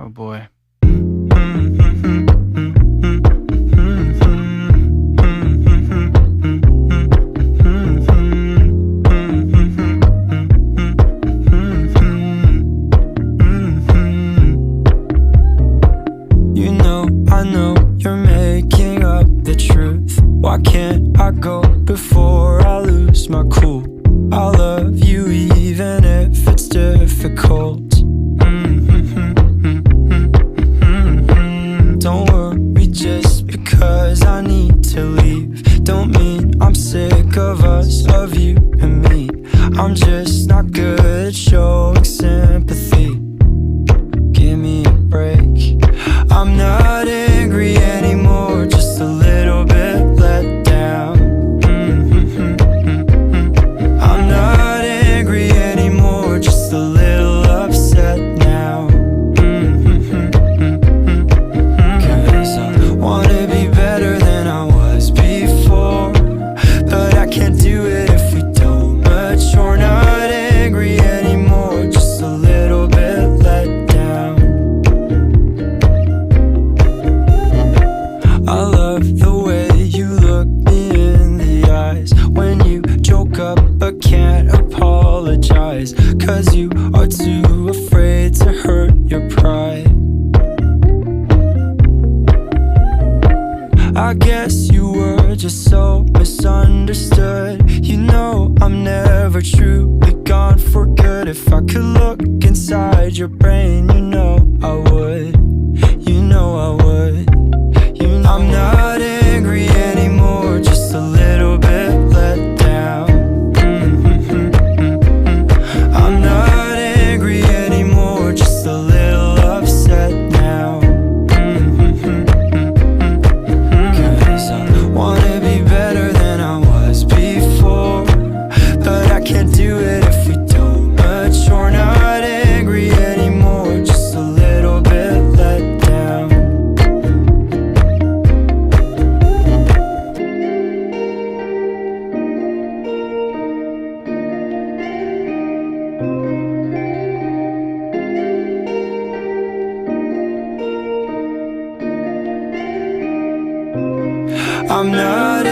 Oh boy. You know, I know you're making up the truth. Why can't I go before I lose my cool? I love you even if it's difficult. Don't worry just because I need to leave. Don't mean I'm sick of us, of you and me. I'm just not good at showing sympathy. Give me a break. I'm not angry anymore, just a little bit let down. I'm not angry anymore, just a little upset now. Cause I wanna be better than I was before, but I can't do it if we don't mature. Not angry anymore, just a little bit let down. I love the way you look me in the eyes when you joke up but can't apologize, cause you are too afraid to hurt your pride. I guess you were just so misunderstood. You know I'm never truly gone for good. If I could look inside your brain, you know I would. You know I would. I'm not angry anymore, just a little bit let down. I'm not angry anymore, just a little upset now. Cause I wanna be better than I was before, but I can't do it if we don't mature. Not angry anymore, just a little bit let down. I'm not